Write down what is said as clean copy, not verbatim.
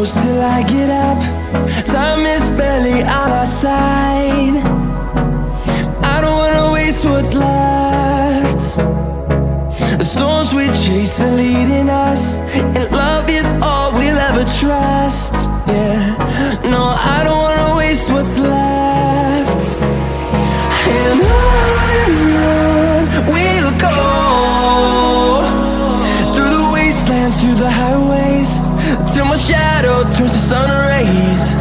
close till I get up. Time is barely on our side. I don't wanna waste what's left. The storms we chase are leading us, and love is all we'll ever trust. Yeah, no, I don't wanna waste what's left. And on we'll go, through the wastelands, through the highways, till my shadow turns to sun rays.